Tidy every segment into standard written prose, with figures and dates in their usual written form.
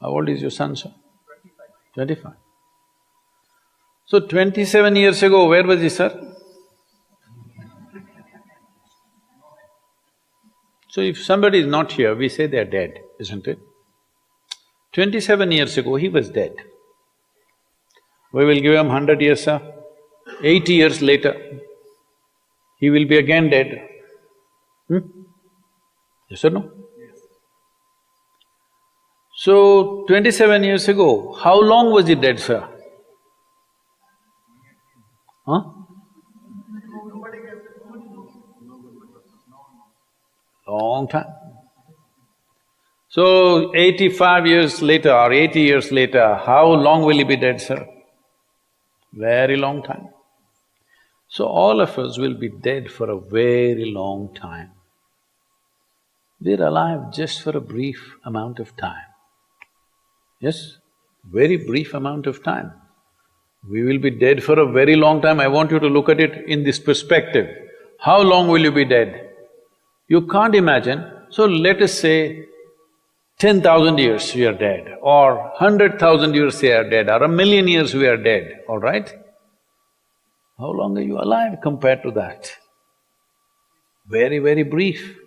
How old is your son, sir? 25. So 27 years ago, where was he, sir? So if somebody is not here, we say they are dead, isn't it? 27 years ago, he was dead. We will give him 100 years, sir. 80 years later, he will be again dead. Yes or no? Yes. So, 27 years ago, how long was he dead, sir? Huh? Long time. So, 85 years later or 80 years later, how long will he be dead, sir? Very long time. So, all of us will be dead for a very long time. We're alive just for a brief amount of time. Yes, very brief amount of time. We will be dead for a very long time. I want you to look at it in this perspective. How long will you be dead? You can't imagine. So let us say 10,000 years we are dead, or 100,000 years we are dead, or 1,000,000 years we are dead, all right? How long are you alive compared to that? Very, very brief.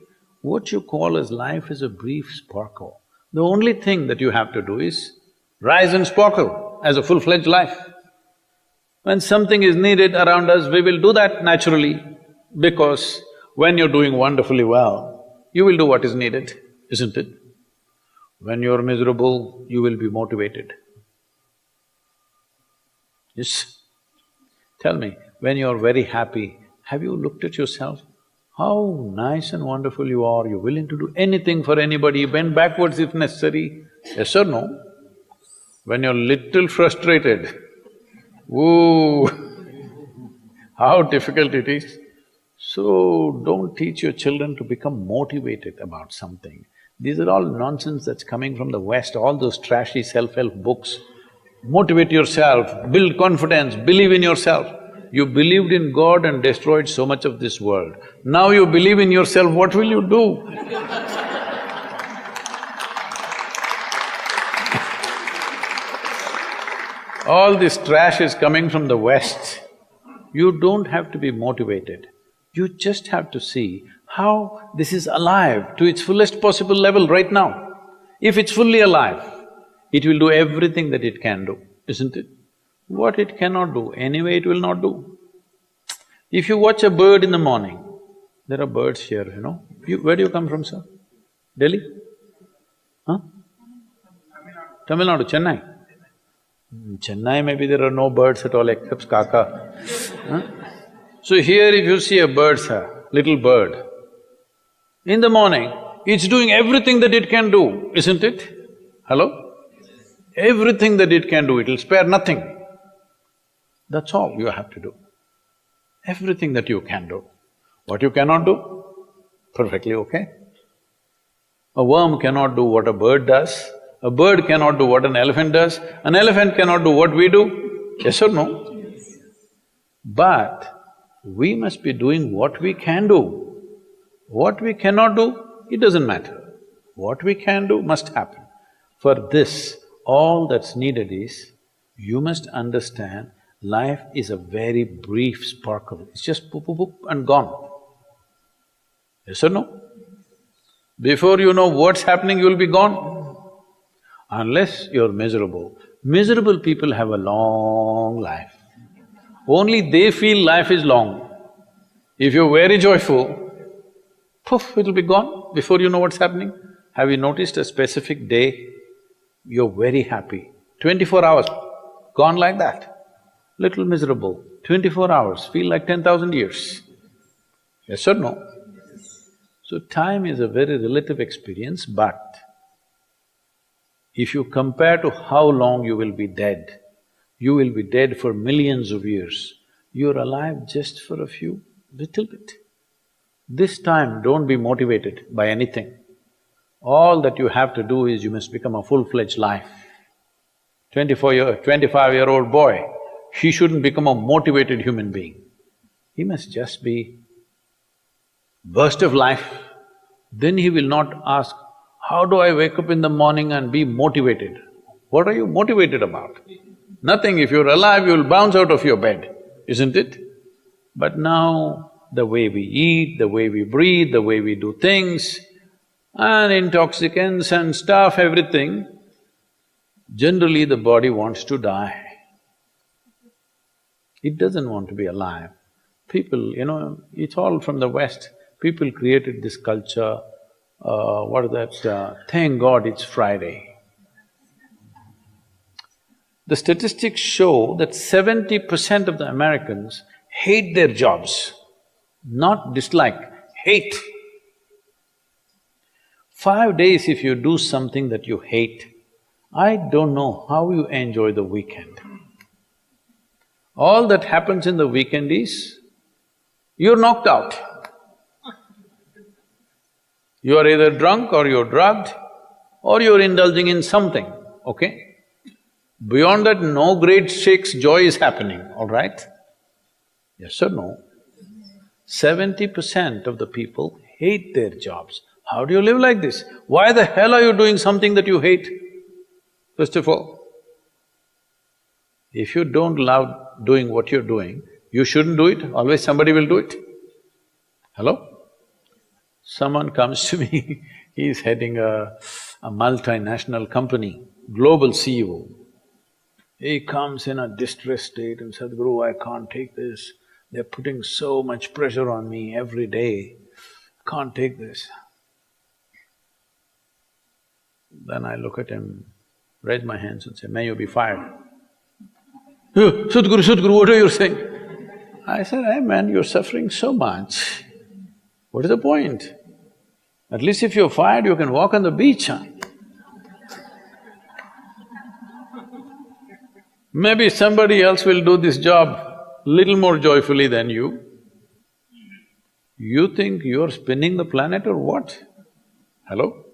What you call as life is a brief sparkle. The only thing that you have to do is rise and sparkle as a full-fledged life. When something is needed around us, we will do that naturally, because when you're doing wonderfully well, you will do what is needed, isn't it? When you're miserable, you will be motivated. Yes? Tell me, when you're very happy, have you looked at yourself? How nice and wonderful you are, you're willing to do anything for anybody, bend backwards if necessary, yes or no? When you're little frustrated, woo, how difficult it is. So, don't teach your children to become motivated about something. These are all nonsense that's coming from the West, all those trashy self-help books. Motivate yourself, build confidence, believe in yourself. You believed in God and destroyed so much of this world. Now you believe in yourself, what will you do? All this trash is coming from the West. You don't have to be motivated. You just have to see how this is alive to its fullest possible level right now. If it's fully alive, it will do everything that it can do, isn't it? What it cannot do, anyway it will not do. If you watch a bird in the morning, there are birds here, you know. Where do you come from, sir? Delhi? Huh? Tamil Nadu, Chennai? Chennai, maybe there are no birds at all except kaka. Huh? So here if you see a bird, sir, little bird, in the morning, it's doing everything that it can do, isn't it? Hello? Everything that it can do, it'll spare nothing. That's all you have to do. Everything that you can do. What you cannot do, perfectly okay. A worm cannot do what a bird does, a bird cannot do what an elephant does, an elephant cannot do what we do, yes or no? Yes. But we must be doing what we can do. What we cannot do, it doesn't matter. What we can do must happen. For this, all that's needed is, you must understand life is a very brief sparkle, it's just poop, poop, poop and gone. Yes or no? Before you know what's happening, you'll be gone. Unless you're miserable. Miserable people have a long life. Only they feel life is long. If you're very joyful, poof, it'll be gone before you know what's happening. Have you noticed a specific day, you're very happy, 24 hours, gone like that. Little miserable, 24 hours, feel like 10,000 years. Yes or no? So time is a very relative experience, but if you compare to how long you will be dead, you will be dead for millions of years. You're alive just for a few, little bit. This time, don't be motivated by anything. All that you have to do is you must become a full-fledged life. 25-year-old boy, he shouldn't become a motivated human being. He must just be burst of life. Then he will not ask, how do I wake up in the morning and be motivated? What are you motivated about? Nothing. If you're alive, you'll bounce out of your bed, isn't it? But now, the way we eat, the way we breathe, the way we do things, and intoxicants and stuff, everything, generally the body wants to die. It doesn't want to be alive. People, it's all from the West. People created this culture, what is that, thank God it's Friday. The statistics show that 70% of the Americans hate their jobs, not dislike, hate. 5 days if you do something that you hate, I don't know how you enjoy the weekend. All that happens in the weekend is, you're knocked out. You are either drunk or you're drugged or you're indulging in something, okay? Beyond that, no great shakes joy is happening, all right? Yes or no? 70% of the people hate their jobs. How do you live like this? Why the hell are you doing something that you hate? First of all, if you don't love doing what you're doing, you shouldn't do it, always somebody will do it. Hello? Someone comes to me, he's heading a multinational company, global CEO. He comes in a distressed state and said, "Guru, I can't take this. They're putting so much pressure on me every day. Can't take this." Then I look at him, raise my hands and say, "May you be fired." Sadhguru, what are you saying?" I said, "Hey man, you're suffering so much. What is the point? At least if you're fired, you can walk on the beach, huh? Maybe somebody else will do this job little more joyfully than you. You think you're spinning the planet or what? Hello?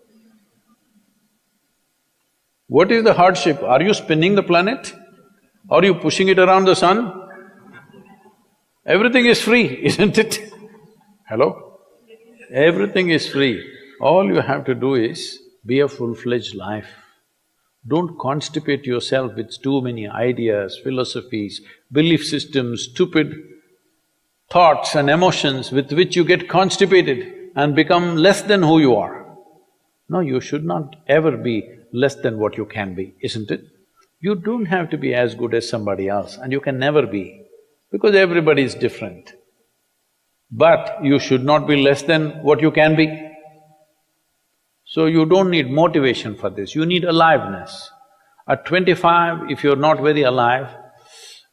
What is the hardship? Are you spinning the planet? Are you pushing it around the sun? Everything is free, isn't it? Hello? Everything is free. All you have to do is be a full-fledged life. Don't constipate yourself with too many ideas, philosophies, belief systems, stupid thoughts and emotions with which you get constipated and become less than who you are. No, you should not ever be less than what you can be, isn't it? You don't have to be as good as somebody else, and you can never be, because everybody is different. But you should not be less than what you can be. So you don't need motivation for this, you need aliveness. At 25, if you're not very alive,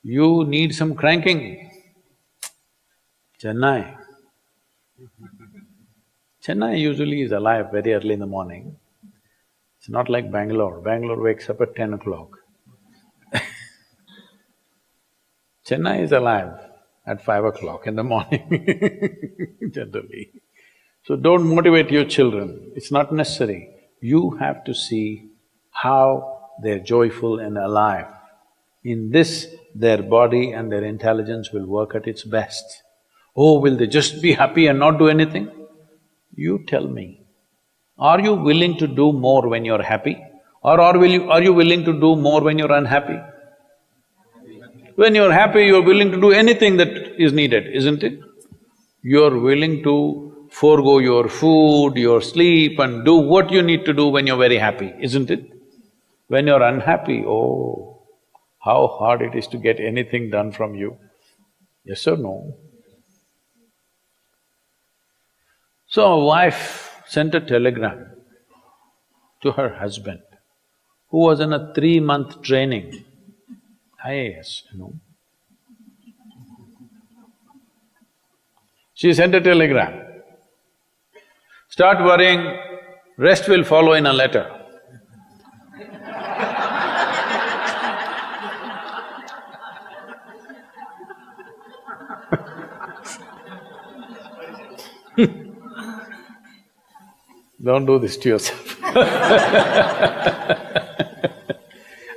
you need some cranking. Chennai. Chennai usually is alive very early in the morning. It's not like Bangalore. Bangalore wakes up at 10 o'clock. Chennai is alive at 5 o'clock in the morning, generally. So don't motivate your children, it's not necessary. You have to see how they're joyful and alive. In this, their body and their intelligence will work at its best. Oh, will they just be happy and not do anything? You tell me, are you willing to do more when you're happy? Or are you willing to do more when you're unhappy? When you're happy, you're willing to do anything that is needed, isn't it? You're willing to forego your food, your sleep and do what you need to do when you're very happy, isn't it? When you're unhappy, oh, how hard it is to get anything done from you. Yes or no? So a wife sent a telegram to her husband, who was in a 3-month training, IAS, She sent a telegram, "Start worrying, rest will follow in a letter." Don't do this to yourself.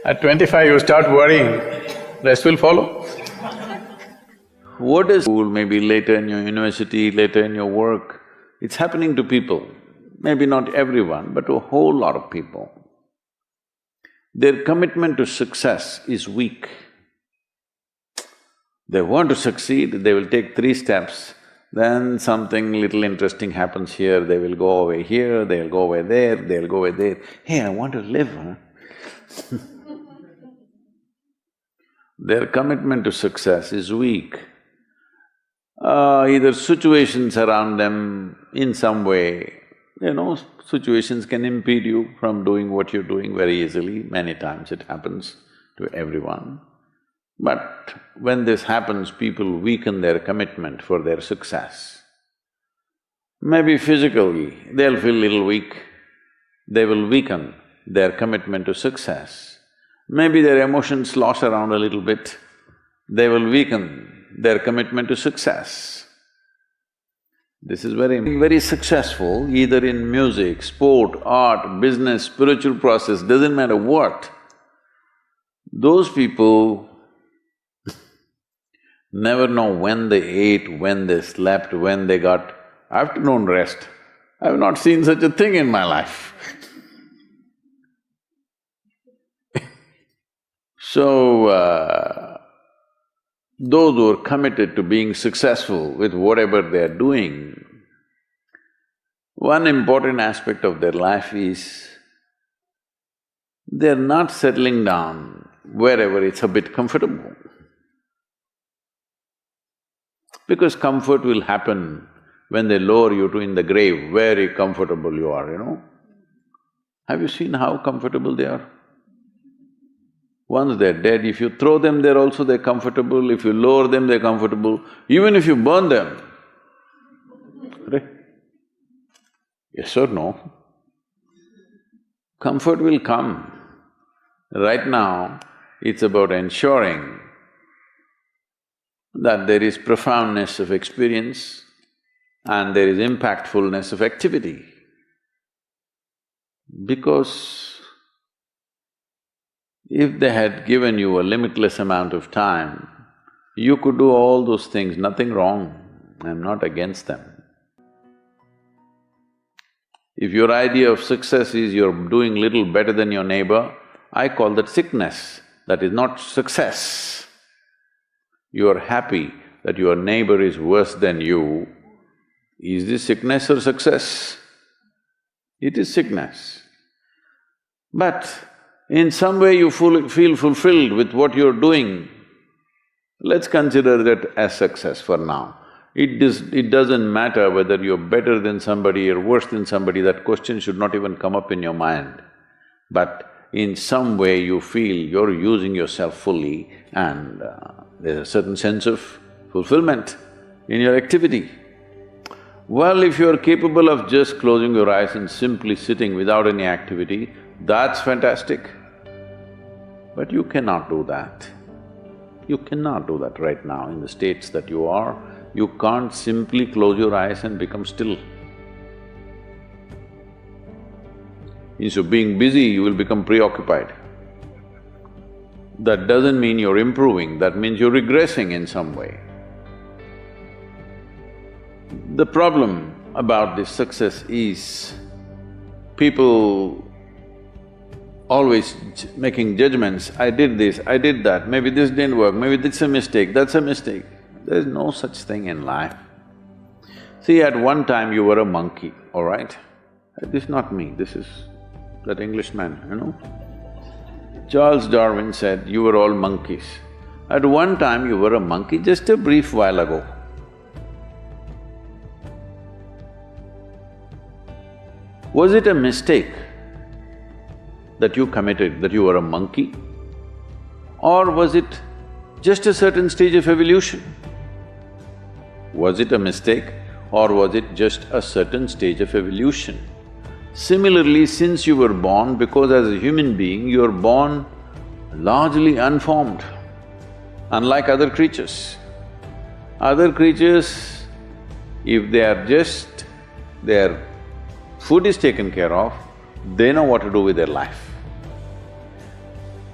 At 25 you start worrying, rest will follow. What is school, maybe later in your university, later in your work, it's happening to people, maybe not everyone, but to a whole lot of people. Their commitment to success is weak. They want to succeed, they will take 3 steps, then something little interesting happens here, they will go away here, they'll go away there, they'll go away there. Hey, I want to live, huh? Their commitment to success is weak. Either situations around them in some way, situations can impede you from doing what you're doing very easily. Many times it happens to everyone. But when this happens, people weaken their commitment for their success. Maybe physically, they'll feel little weak, they will weaken their commitment to success. Maybe their emotions slosh around a little bit, they will weaken their commitment to success. This is very successful, either in music, sport, art, business, spiritual process, doesn't matter what. Those people never know when they ate, when they slept, when they got afternoon rest. I've not seen such a thing in my life. So, those who are committed to being successful with whatever they're doing, one important aspect of their life is they're not settling down wherever it's a bit comfortable. Because comfort will happen when they lower you to in the grave, very comfortable you are, Have you seen how comfortable they are? Once they're dead, if you throw them there also they're comfortable, if you lower them they're comfortable, even if you burn them. Right? Yes or no? Comfort will come. Right now, it's about ensuring that there is profoundness of experience and there is impactfulness of activity. Because if they had given you a limitless amount of time, you could do all those things, nothing wrong, I'm not against them. If your idea of success is you're doing little better than your neighbor, I call that sickness, that is not success. You are happy that your neighbor is worse than you, is this sickness or success? It is sickness. But in some way you feel fulfilled with what you're doing, let's consider that as success for now. It doesn't matter whether you're better than somebody or worse than somebody, that question should not even come up in your mind. But in some way you feel you're using yourself fully and there's a certain sense of fulfillment in your activity. Well, if you're capable of just closing your eyes and simply sitting without any activity, that's fantastic. But you cannot do that. You cannot do that right now in the states that you are. You can't simply close your eyes and become still. Instead of being busy, you will become preoccupied. That doesn't mean you're improving, that means you're regressing in some way. The problem about this success is people always making judgments, I did this, I did that, maybe this didn't work, maybe this is a mistake, that's a mistake. There's no such thing in life. See, at one time you were a monkey, all right? This is not me, this is that Englishman, Charles Darwin said, you were all monkeys. At one time you were a monkey, just a brief while ago. Was it a mistake that you committed, that you were a monkey? Or was it just a certain stage of evolution? Was it a mistake or was it just a certain stage of evolution? Similarly, since you were born, because as a human being, you are born largely unformed, unlike other creatures. Other creatures, if they are just… their food is taken care of, they know what to do with their life.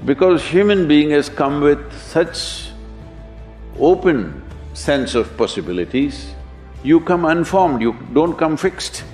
Because human being has come with such open sense of possibilities, you come unformed, you don't come fixed.